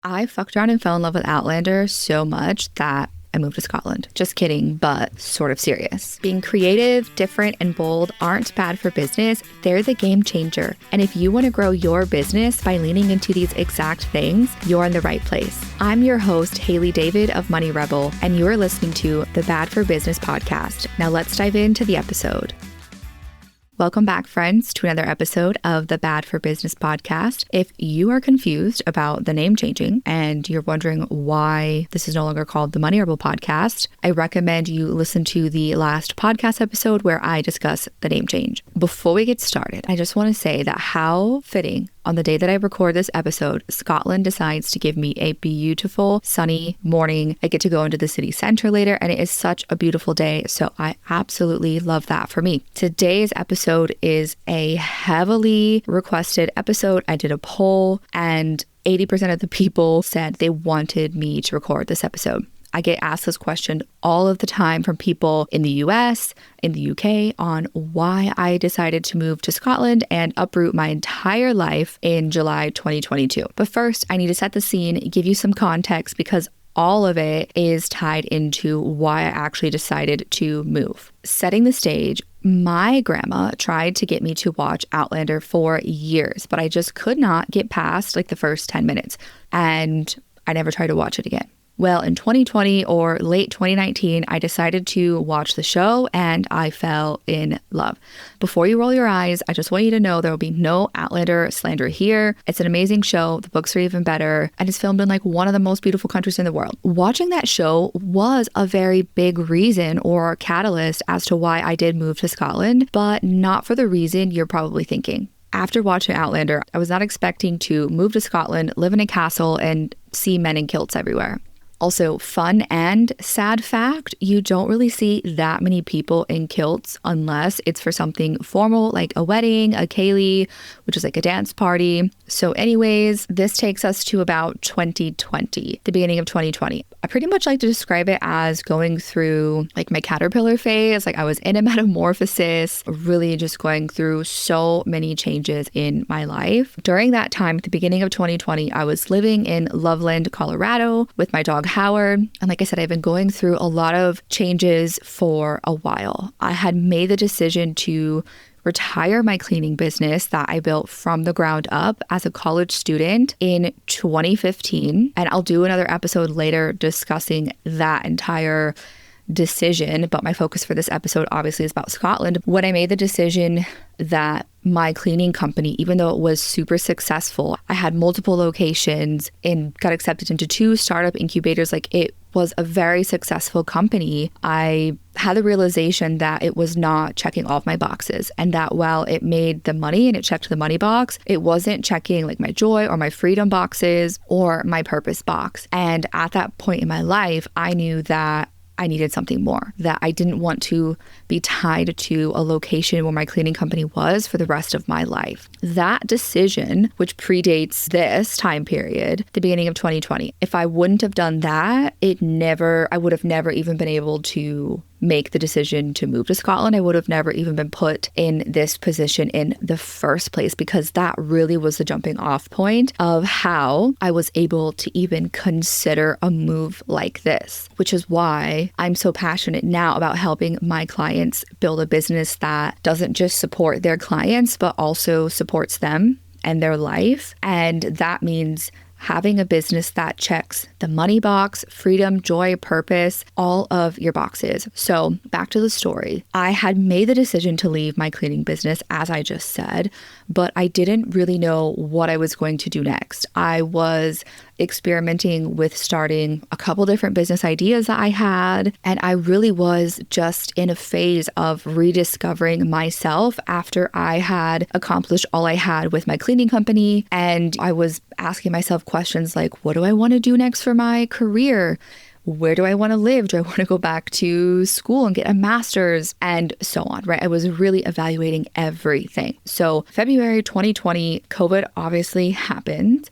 I fucked around and fell in love with Outlander so much that I moved to Scotland. Just kidding, but sort of serious. Being creative, different, and bold aren't bad for business. They're the game changer. And if you want to grow your business by leaning into these exact things, you're in the right place. I'm your host, Haley David of Money Rebel, and you're listening to the Bad for Business podcast. Now let's dive into the episode. Welcome back, friends, to another episode of the Bad for Business podcast. If you are confused about the name changing and you're wondering why this is no longer called the Money Rebel podcast, I recommend you listen to the last podcast episode where I discuss the name change. Before we get started, I just want to say that how fitting on the day that I record this episode, Scotland decides to give me a beautiful sunny morning. I get to go into the city center later and it is such a beautiful day. So I absolutely love that for me. Today's episode is a heavily requested episode. I did a poll and 80% of the people said they wanted me to record this episode. I get asked this question all of the time from people in the US, in the UK, on why I decided to move to Scotland and uproot my entire life in July 2022. But first, I need to set the scene, give you some context because all of it is tied into why I actually decided to move. Setting the stage, my grandma tried to get me to watch Outlander for years, but I just could not get past like the first 10 minutes, and I never tried to watch it again. Well, in 2020 or late 2019, I decided to watch the show and I fell in love. Before you roll your eyes, I just want you to know there will be no Outlander slander here. It's an amazing show. The books are even better and it's filmed in like one of the most beautiful countries in the world. Watching that show was a very big reason or catalyst as to why I did move to Scotland, but not for the reason you're probably thinking. After watching Outlander, I was not expecting to move to Scotland, live in a castle, and see men in kilts everywhere. Also, fun and sad fact, you don't really see that many people in kilts unless it's for something formal like a wedding, a ceilidh, which is like a dance party. So anyways, this takes us to about 2020, the beginning of 2020. I pretty much like to describe it as going through like my caterpillar phase. Like I was in a metamorphosis, really just going through so many changes in my life. During that time, at the beginning of 2020, I was living in Loveland, Colorado with my dog Howard. And like I said, I've been going through a lot of changes for a while. I had made the decision to retire my cleaning business that I built from the ground up as a college student in 2015. And I'll do another episode later discussing that entire decision. But my focus for this episode obviously is about Scotland. When I made the decision that my cleaning company, even though it was super successful, I had multiple locations and got accepted into 2 startup incubators. Like it was a very successful company. I had the realization that it was not checking all of my boxes and that while it made the money and it checked the money box, it wasn't checking like my joy or my freedom boxes or my purpose box. And at that point in my life, I knew that I needed something more, that I didn't want to be tied to a location where my cleaning company was for the rest of my life. That decision, which predates this time period, the beginning of 2020, if I wouldn't have done that, I would have never even been able to make the decision to move to Scotland. I would have never even been put in this position in the first place because that really was the jumping off point of how I was able to even consider a move like this, which is why I'm so passionate now about helping my clients build a business that doesn't just support their clients, but also supports them and their life. And that means having a business that checks the money box, freedom, joy, purpose, all of your boxes. So back to the story. I had made the decision to leave my cleaning business, as I just said, but I didn't really know what I was going to do next. I was experimenting with starting a couple different business ideas that I had, and I really was just in a phase of rediscovering myself after I had accomplished all I had with my cleaning company. And I was asking myself questions like, what do I want to do next for my career? Where do I want to live? Do I want to go back to school and get a master's? And so on, right? I was really evaluating everything. So February 2020, COVID obviously happened.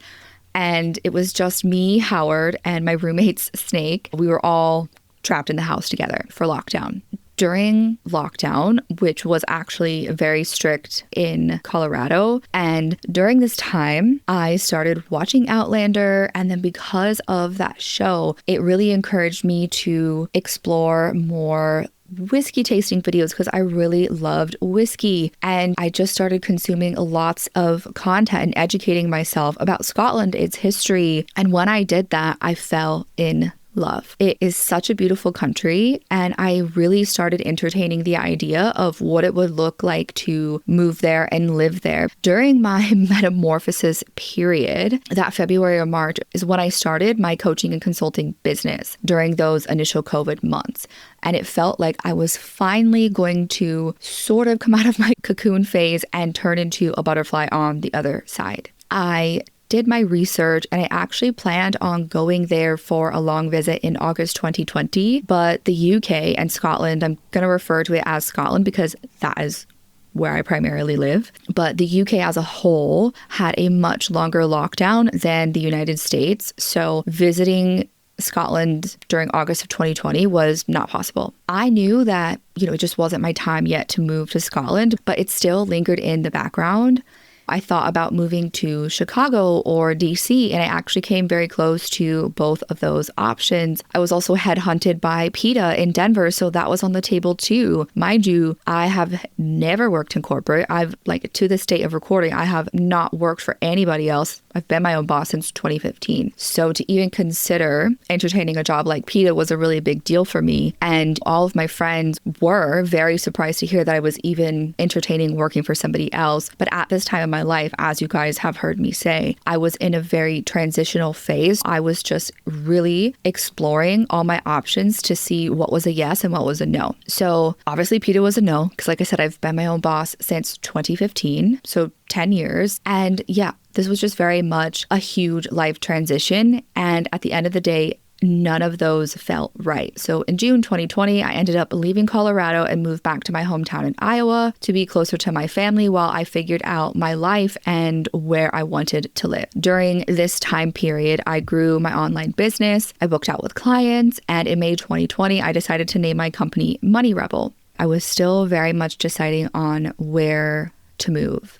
And it was just me, Howard, and my roommate's Snake. We were all trapped in the house together for lockdown. during lockdown, which was actually very strict in Colorado. And during this time, I started watching Outlander. And then because of that show, it really encouraged me to explore more whiskey tasting videos because I really loved whiskey. And I just started consuming lots of content and educating myself about Scotland, its history. And when I did that, I fell in love. It is such a beautiful country, and I really started entertaining the idea of what it would look like to move there and live there. During my metamorphosis period, that February or March is when I started my coaching and consulting business during those initial COVID months. And it felt like I was finally going to sort of come out of my cocoon phase and turn into a butterfly on the other side. I did my research and I actually planned on going there for a long visit in August 2020, but the UK and Scotland, I'm going to refer to it as Scotland because that is where I primarily live, but the UK as a whole had a much longer lockdown than the United States. So visiting Scotland during August of 2020 was not possible. I knew that, it just wasn't my time yet to move to Scotland, but it still lingered in the background. I thought about moving to Chicago or DC, and I actually came very close to both of those options. I was also headhunted by PETA in Denver, so that was on the table too. Mind you, I have never worked in corporate. To this date of recording, I have not worked for anybody else. I've been my own boss since 2015. So to even consider entertaining a job like PETA was a really big deal for me. And all of my friends were very surprised to hear that I was even entertaining working for somebody else. But at this time in my life, as you guys have heard me say, I was in a very transitional phase. I was just really exploring all my options to see what was a yes and what was a no. So obviously PETA was a no, because like I said, I've been my own boss since 2015. So 10 years. And yeah, this was just very much a huge life transition. And at the end of the day, none of those felt right. So in June 2020, I ended up leaving Colorado and moved back to my hometown in Iowa to be closer to my family while I figured out my life and where I wanted to live. During this time period, I grew my online business, I booked out with clients, and in May 2020, I decided to name my company Money Rebel. I was still very much deciding on where to move.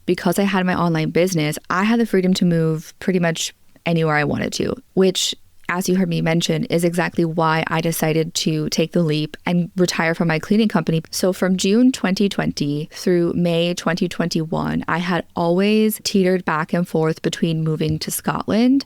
Because I had my online business, I had the freedom to move pretty much anywhere I wanted to, which, as you heard me mention, is exactly why I decided to take the leap and retire from my cleaning company. So from June 2020 through May 2021, I had always teetered back and forth between moving to Scotland.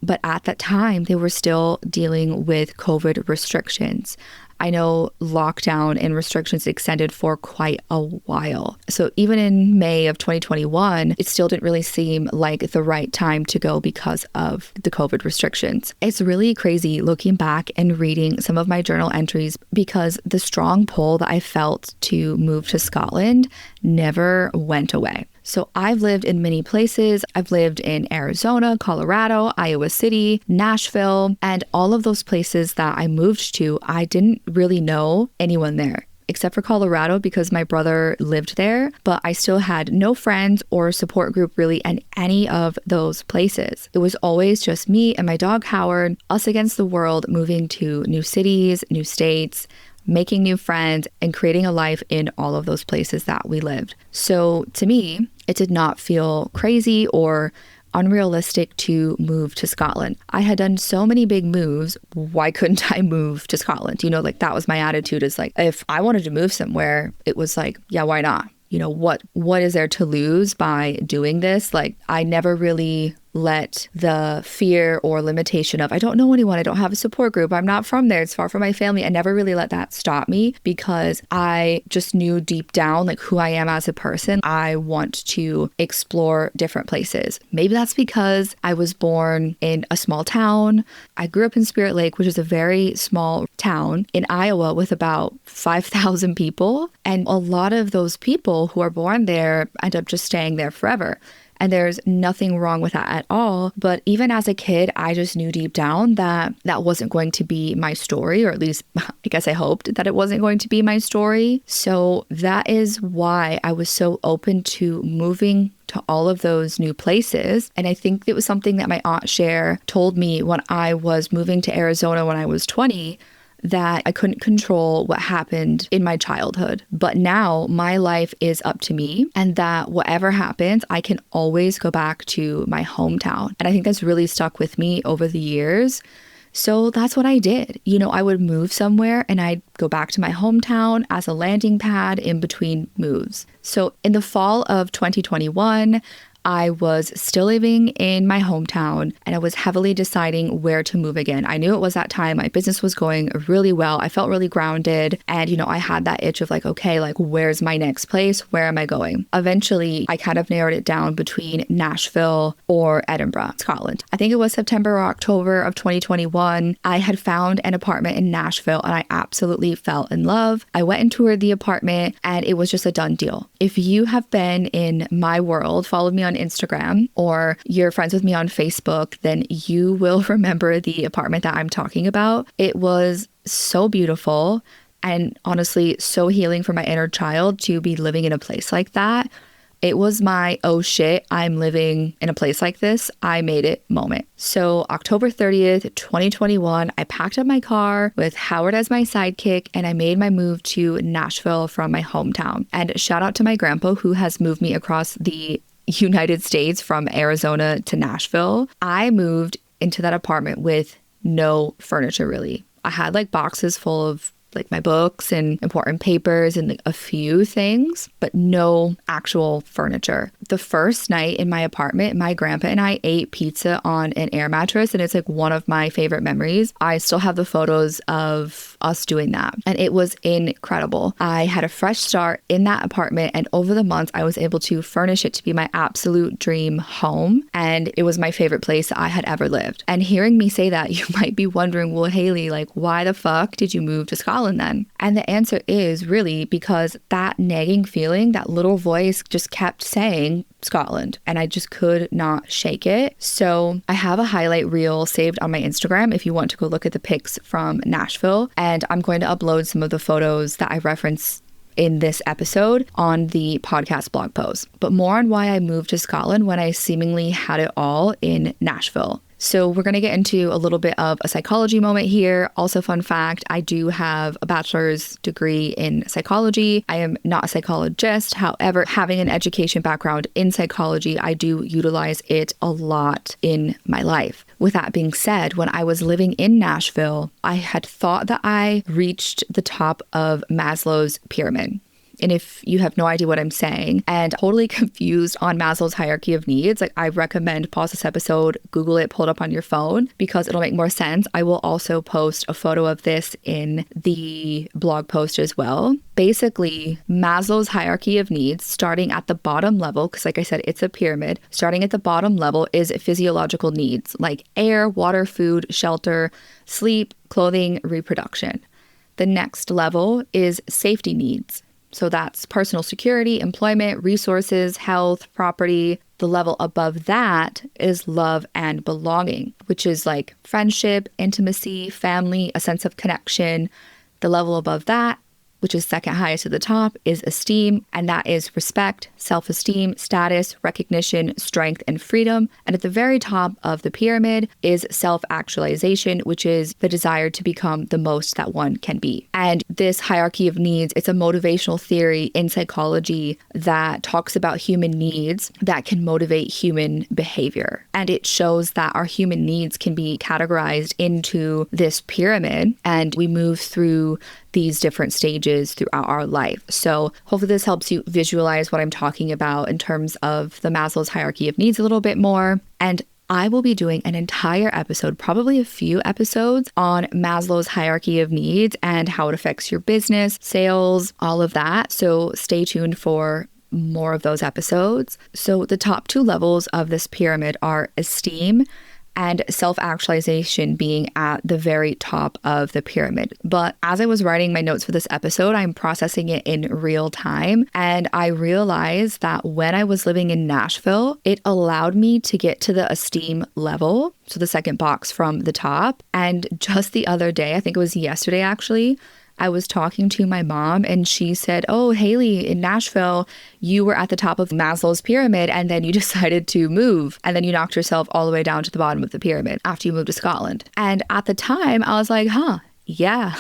But at that time, they were still dealing with COVID restrictions. I know lockdown and restrictions extended for quite a while. So even in May of 2021, it still didn't really seem like the right time to go because of the COVID restrictions. It's really crazy looking back and reading some of my journal entries because the strong pull that I felt to move to Scotland never went away. So I've lived in many places. I've lived in Arizona, Colorado, Iowa City, Nashville, and all of those places that I moved to, I didn't really know anyone there, except for Colorado because my brother lived there, but I still had no friends or support group really in any of those places. It was always just me and my dog Howard, us against the world, moving to new cities, new states, making new friends, and creating a life in all of those places that we lived. So to me, it did not feel crazy or unrealistic to move to Scotland. I had done so many big moves. Why couldn't I move to Scotland? That was my attitude, is like, if I wanted to move somewhere, it was like, yeah, why not? What is there to lose by doing this? Like, I never really let the fear or limitation of, I don't know anyone, I don't have a support group, I'm not from there, it's far from my family. I never really let that stop me because I just knew deep down like who I am as a person. I want to explore different places. Maybe that's because I was born in a small town. I grew up in Spirit Lake, which is a very small town in Iowa with about 5,000 people. And a lot of those people who are born there end up just staying there forever. And there's nothing wrong with that at all. But even as a kid, I just knew deep down that that wasn't going to be my story, or at least I guess I hoped that it wasn't going to be my story. So that is why I was so open to moving to all of those new places. And I think it was something that my aunt Cher told me when I was moving to Arizona when I was 20, that I couldn't control what happened in my childhood. But now my life is up to me, and that whatever happens, I can always go back to my hometown. And I think that's really stuck with me over the years. So that's what I did. I would move somewhere and I'd go back to my hometown as a landing pad in between moves. So in the fall of 2021, I was still living in my hometown and I was heavily deciding where to move again. I knew it was that time. My business was going really well. I felt really grounded. And, I had that itch of like, okay, like where's my next place? Where am I going? Eventually, I kind of narrowed it down between Nashville or Edinburgh, Scotland. I think it was September or October of 2021. I had found an apartment in Nashville and I absolutely fell in love. I went and toured the apartment and it was just a done deal. If you have been in my world, followed me on Instagram, or you're friends with me on Facebook, then you will remember the apartment that I'm talking about. It was so beautiful and honestly so healing for my inner child to be living in a place like that. It was my, oh shit, I'm living in a place like this, I made it moment. So October 30th, 2021, I packed up my car with Howard as my sidekick and I made my move to Nashville from my hometown. And shout out to my grandpa who has moved me across the United States from Arizona to Nashville. I moved into that apartment with no furniture really. I had like boxes full of like my books and important papers and like a few things, but no actual furniture. The first night in my apartment, my grandpa and I ate pizza on an air mattress, and it's like one of my favorite memories. I still have the photos of us doing that, and it was incredible. I had a fresh start in that apartment, and over the months, I was able to furnish it to be my absolute dream home, and it was my favorite place I had ever lived. And hearing me say that, you might be wondering, well, Haley, like, why the fuck did you move to Scotland then? And the answer is really because that nagging feeling, that little voice just kept saying Scotland, and I just could not shake it. So I have a highlight reel saved on my Instagram if you want to go look at the pics from Nashville, and I'm going to upload some of the photos that I reference in this episode on the podcast blog post. But more on why I moved to Scotland when I seemingly had it all in Nashville. So we're going to get into a little bit of a psychology moment here. Also, fun fact, I do have a bachelor's degree in psychology. I am not a psychologist. However, having an education background in psychology, I do utilize it a lot in my life. With that being said, when I was living in Nashville, I had thought that I reached the top of Maslow's pyramid. And if you have no idea what I'm saying and totally confused on Maslow's hierarchy of needs, like I recommend pause this episode, Google it, pull it up on your phone because it'll make more sense. I will also post a photo of this in the blog post as well. Basically, Maslow's hierarchy of needs, starting at the bottom level, because like I said, it's a pyramid, starting at the bottom level is physiological needs like air, water, food, shelter, sleep, clothing, reproduction. The next level is safety needs. So that's personal security, employment, resources, health, property. The level above that is love and belonging, which is like friendship, intimacy, family, a sense of connection. The level above that, which is second highest at the top, is esteem, and that is respect, self-esteem, status, recognition, strength, and freedom. And at the very top of the pyramid is self-actualization, which is the desire to become the most that one can be. And this hierarchy of needs, it's a motivational theory in psychology that talks about human needs that can motivate human behavior. And it shows that our human needs can be categorized into this pyramid, and we move through these different stages throughout our life. So hopefully this helps you visualize what I'm talking about in terms of the Maslow's hierarchy of needs a little bit more. And I will be doing an entire episode, probably a few episodes, on Maslow's hierarchy of needs and how it affects your business, sales, all of that. So stay tuned for more of those episodes. So the top two levels of this pyramid are esteem and self-actualization being at the very top of the pyramid. But as I was writing my notes for this episode, I'm processing it in real time. And I realized that when I was living in Nashville, it allowed me to get to the esteem level. So the second box from the top. And just the other day, I think it was yesterday actually, I was talking to my mom and she said, oh, Haley, in Nashville, you were at the top of Maslow's pyramid and then you decided to move and then you knocked yourself all the way down to the bottom of the pyramid after you moved to Scotland. And at the time I was like, yeah,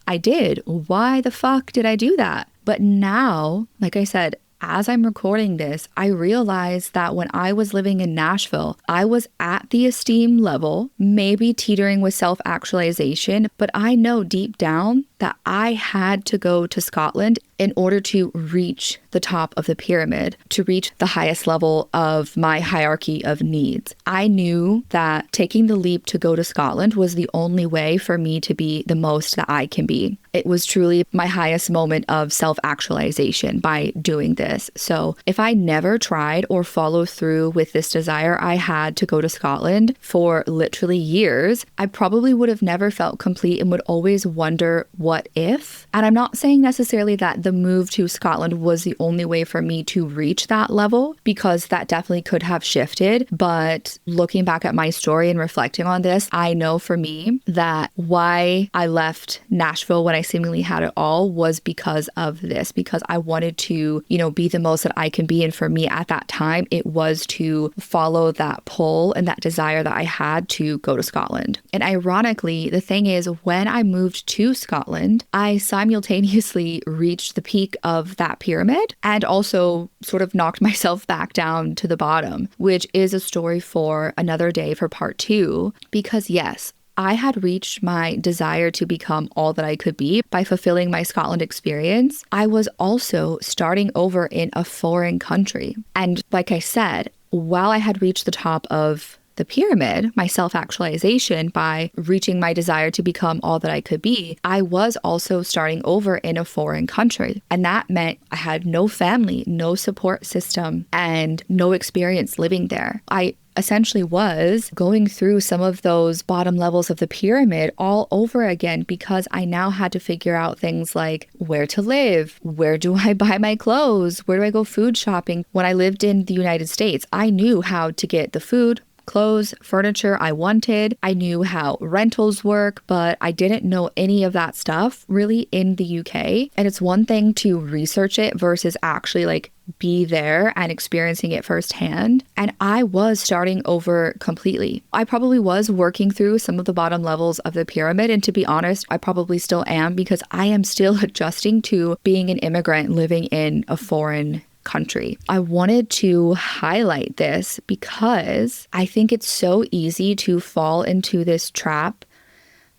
I did. Why the fuck did I do that? But now, like I said, as I'm recording this, I realized that when I was living in Nashville, I was at the esteem level, maybe teetering with self-actualization, but I know deep down that I had to go to Scotland in order to reach the top of the pyramid, to reach the highest level of my hierarchy of needs. I knew that taking the leap to go to Scotland was the only way for me to be the most that I can be. It was truly my highest moment of self-actualization by doing this. So if I never tried or followed through with this desire I had to go to Scotland for literally years, I probably would have never felt complete and would always wonder what if. And I'm not saying necessarily that the move to Scotland was the only way for me to reach that level, because that definitely could have shifted. But looking back at my story and reflecting on this, I know for me that why I left Nashville when I seemingly had it all was because of this, because I wanted to, be the most that I can be. And for me at that time, it was to follow that pull and that desire that I had to go to Scotland. And ironically, the thing is, when I moved to Scotland, I simultaneously reached the peak of that pyramid and also sort of knocked myself back down to the bottom, which is a story for another day for part 2, because yes, I had reached my desire to become all that I could be by fulfilling my Scotland experience. I was also starting over in a foreign country. And like I said, while I had reached the top of the pyramid, my self-actualization by reaching my desire to become all that I could be, I was also starting over in a foreign country. And that meant I had no family, no support system, and no experience living there. I essentially was going through some of those bottom levels of the pyramid all over again, because I now had to figure out things like where to live, where do I buy my clothes, where do I go food shopping. When I lived in the United States, I knew how to get the food, clothes, furniture I wanted. I knew how rentals work, but I didn't know any of that stuff really in the UK. And it's one thing to research it versus actually be there and experiencing it firsthand. And I was starting over completely. I probably was working through some of the bottom levels of the pyramid. And to be honest, I probably still am, because I am still adjusting to being an immigrant living in a foreign country. I wanted to highlight this because I think it's so easy to fall into this trap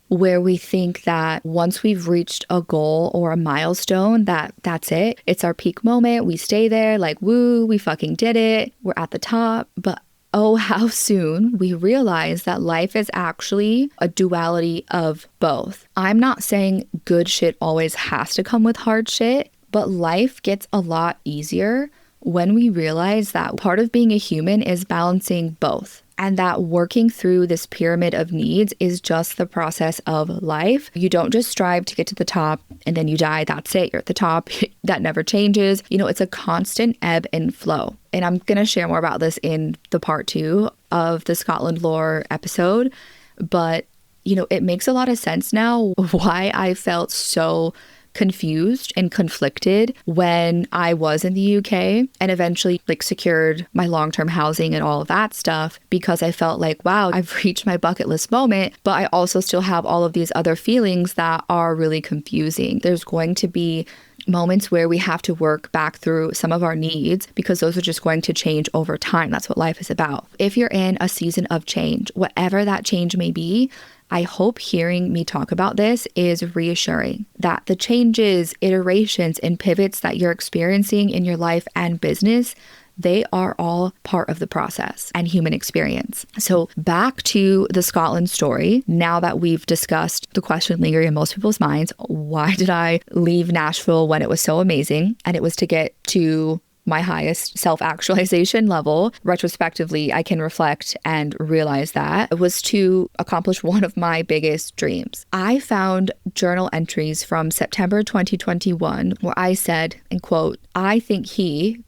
where we think that once we've reached a goal or a milestone, that's it. It's our peak moment. We stay there woo, we fucking did it. We're at the top. But oh, how soon we realize that life is actually a duality of both. I'm not saying good shit always has to come with hard shit, but life gets a lot easier when we realize that part of being a human is balancing both. And that working through this pyramid of needs is just the process of life. You don't just strive to get to the top and then you die. That's it. You're at the top. That never changes. It's a constant ebb and flow. And I'm going to share more about this in the part 2 of the Scotland lore episode. But, it makes a lot of sense now why I felt so confused and conflicted when I was in the UK and eventually secured my long-term housing and all of that stuff, because I felt wow, I've reached my bucket list moment, but I also still have all of these other feelings that are really confusing. There's going to be moments where we have to work back through some of our needs, because those are just going to change over time. That's what life is about. If you're in a season of change, whatever that change may be, I hope hearing me talk about this is reassuring that the changes, iterations, and pivots that you're experiencing in your life and business, they are all part of the process and human experience. So back to the Scotland story. Now that we've discussed the question lingering in most people's minds, why did I leave Nashville when it was so amazing? And it was to get to my highest self-actualization level. Retrospectively, I can reflect and realize that it was to accomplish one of my biggest dreams. I found journal entries from September 2021 where I said, and quote, "I think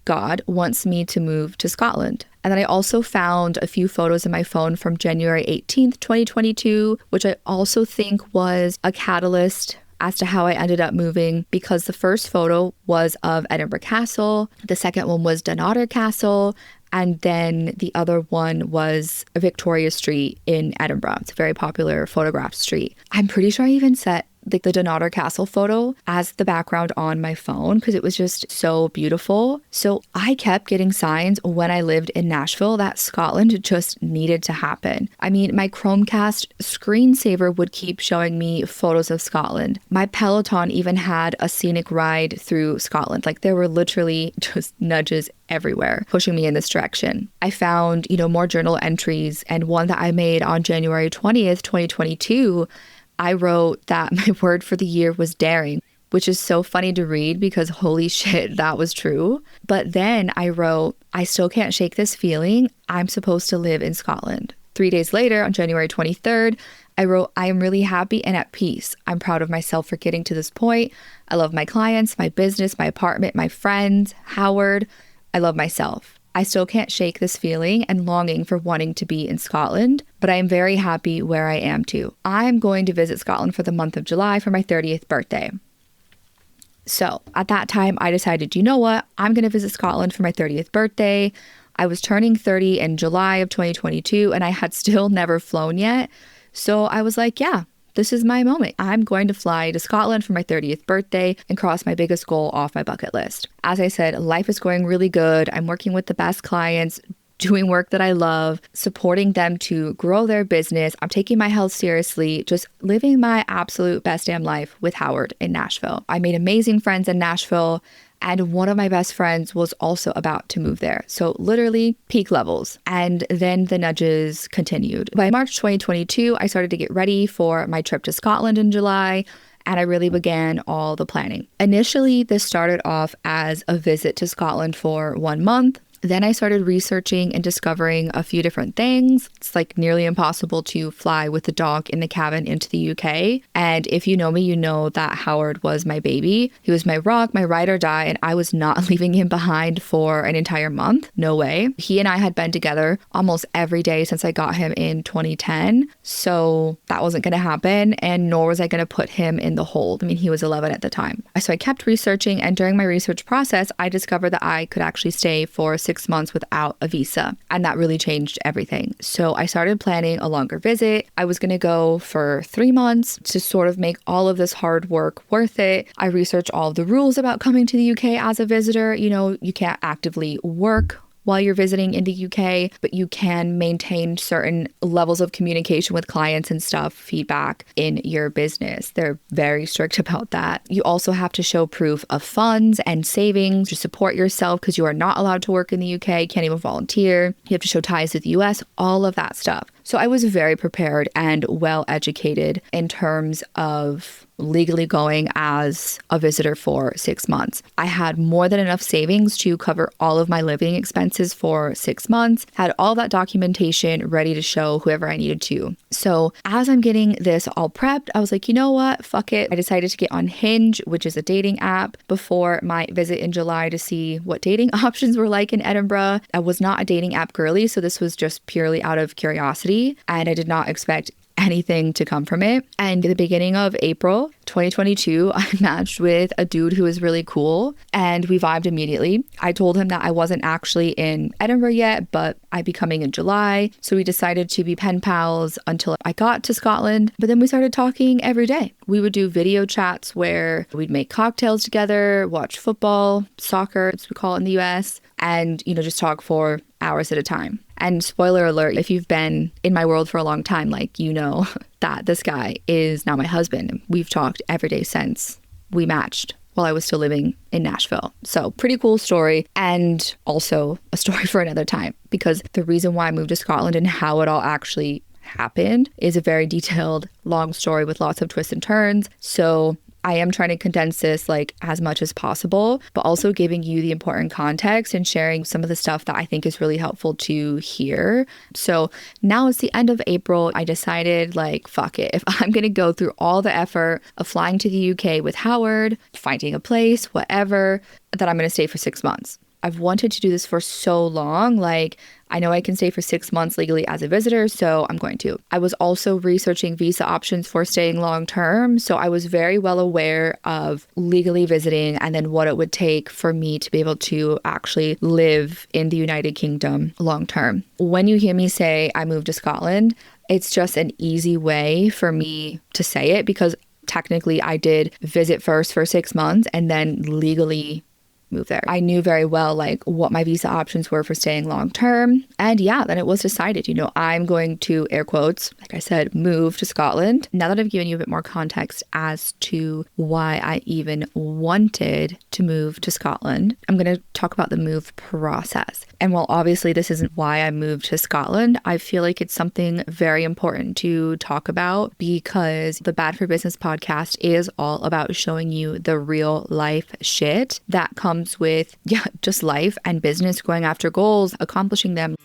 God, wants me to move to Scotland." And then I also found a few photos in my phone from January 18th, 2022, which I also think was a catalyst as to how I ended up moving, because the first photo was of Edinburgh Castle, the second one was Dunnottar Castle, and then the other one was Victoria Street in Edinburgh. It's a very popular photographed street. I'm pretty sure I even set the Donator Castle photo as the background on my phone because it was just so beautiful. So I kept getting signs when I lived in Nashville that Scotland just needed to happen. I mean, my Chromecast screensaver would keep showing me photos of Scotland. My Peloton even had a scenic ride through Scotland. Like there were literally just nudges everywhere pushing me in this direction. I found, more journal entries, and one that I made on January 20th, 2022, I wrote that my word for the year was daring, which is so funny to read because holy shit, that was true. But then I wrote, I still can't shake this feeling. I'm supposed to live in Scotland. 3 days later, on January 23rd, I wrote, I am really happy and at peace. I'm proud of myself for getting to this point. I love my clients, my business, my apartment, my friends, Howard. I love myself. I still can't shake this feeling and longing for wanting to be in Scotland, but I am very happy where I am too. I'm going to visit Scotland for the month of July for my 30th birthday. So at that time, I decided, you know what? I'm going to visit Scotland for my 30th birthday. I was turning 30 in July of 2022 and I had still never flown yet. So I was like, yeah, this is my moment. I'm going to fly to Scotland for my 30th birthday and cross my biggest goal off my bucket list. As I said, life is going really good. I'm working with the best clients, doing work that I love, supporting them to grow their business. I'm taking my health seriously, just living my absolute best damn life with Howard in Nashville. I made amazing friends in Nashville. And one of my best friends was also about to move there. So literally peak levels. And then the nudges continued. By March 2022, I started to get ready for my trip to Scotland in July. And I really began all the planning. Initially, this started off as a visit to Scotland for 1 month. Then I started researching and discovering a few different things. It's like nearly impossible to fly with the dog in the cabin into the UK. And if you know me, you know that Howard was my baby. He was my rock, my ride or die, and I was not leaving him behind for an entire month. No way. He and I had been together almost every day since I got him in 2010. So that wasn't going to happen. And nor was I going to put him in the hold. I mean, he was 11 at the time. So I kept researching. And during my research process, I discovered that I could actually stay for 6 months without a visa. And that really changed everything. So I started planning a longer visit. I was going to go for 3 months to sort of make all of this hard work worth it. I researched all of the rules about coming to the UK as a visitor. You can't actively work while you're visiting in the UK, but you can maintain certain levels of communication with clients and stuff, feedback in your business. They're very strict about that. You also have to show proof of funds and savings to support yourself because you are not allowed to work in the UK, can't even volunteer. You have to show ties to the US, all of that stuff. So I was very prepared and well educated in terms of legally going as a visitor for 6 months. I had more than enough savings to cover all of my living expenses for 6 months, had all that documentation ready to show whoever I needed to. So as I'm getting this all prepped, I was like, you know what? Fuck it. I decided to get on Hinge, which is a dating app, before my visit in July to see what dating options were like in Edinburgh. I was not a dating app girly, so this was just purely out of curiosity, and I did not expect anything to come from it. And at the beginning of April 2022, I matched with a dude who was really cool and we vibed immediately. I told him that I wasn't actually in Edinburgh yet, but I'd be coming in July. So we decided to be pen pals until I got to Scotland. But then we started talking every day. We would do video chats where we'd make cocktails together, watch football, soccer, as we call it in the US, and, just talk for hours at a time. And spoiler alert, if you've been in my world for a long time, that this guy is now my husband. We've talked every day since we matched while I was still living in Nashville. So pretty cool story, and also a story for another time, because the reason why I moved to Scotland and how it all actually happened is a very detailed, long story with lots of twists and turns. So I am trying to condense this as much as possible, but also giving you the important context and sharing some of the stuff that I think is really helpful to hear. So now it's the end of April. I decided fuck it. If I'm going to go through all the effort of flying to the UK with Howard, finding a place, whatever, that I'm going to stay for 6 months. I've wanted to do this for so long. I know I can stay for 6 months legally as a visitor, so I'm going to. I was also researching visa options for staying long term, so I was very well aware of legally visiting and then what it would take for me to be able to actually live in the United Kingdom long term. When you hear me say I moved to Scotland, it's just an easy way for me to say it because technically I did visit first for 6 months and then legally move there. I knew very well like what my visa options were for staying long term. And yeah, then it was decided, I'm going to, air quotes, like I said, move to Scotland. Now that I've given you a bit more context as to why I even wanted to move to Scotland, I'm going to talk about the move process. And while obviously this isn't why I moved to Scotland, I feel like it's something very important to talk about because the Bad for Business podcast is all about showing you the real life shit that comes with, just life and business, going after goals, accomplishing them.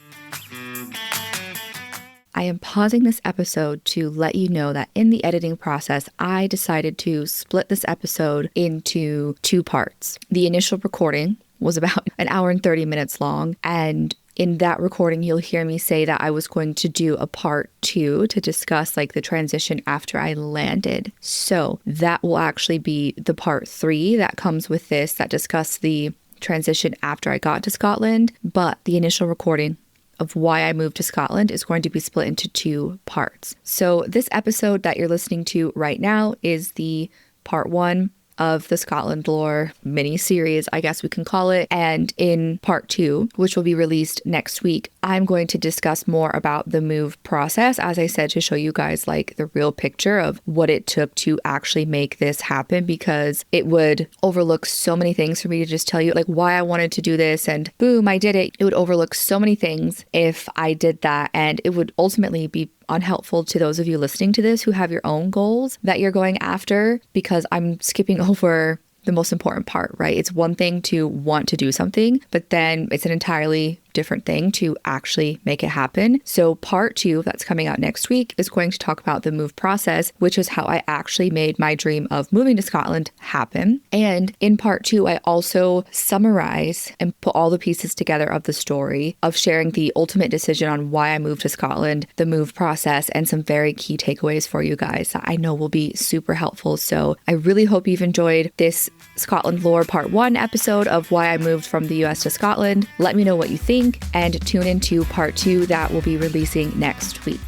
I am pausing this episode to let you know that in the editing process, I decided to split this episode into 2 parts. The initial recording was about an hour and 30 minutes long, and in that recording, you'll hear me say that I was going to do a part 2 to discuss like the transition after I landed. So that will actually be the part 3 that comes with this, that discuss the transition after I got to Scotland. But the initial recording of why I moved to Scotland is going to be split into 2 parts. So this episode that you're listening to right now is the part 1 of the Scotland lore mini series, I guess we can call it. And in part 2, which will be released next week, I'm going to discuss more about the move process, as I said, to show you guys like the real picture of what it took to actually make this happen, because it would overlook so many things for me to just tell you like why I wanted to do this and boom, I did it. It would overlook so many things if I did that, and it would ultimately be unhelpful to those of you listening to this who have your own goals that you're going after, because I'm skipping over the most important part, right? It's one thing to want to do something, but then it's an entirely different thing to actually make it happen. So part 2 that's coming out next week is going to talk about the move process, which is how I actually made my dream of moving to Scotland happen. And in part 2, I also summarize and put all the pieces together of the story of sharing the ultimate decision on why I moved to Scotland, the move process, and some very key takeaways for you guys that I know will be super helpful. So I really hope you've enjoyed this Scotland lore part 1 episode of why I moved from the US to Scotland. Let me know what you think and tune into part 2 that will be releasing next week.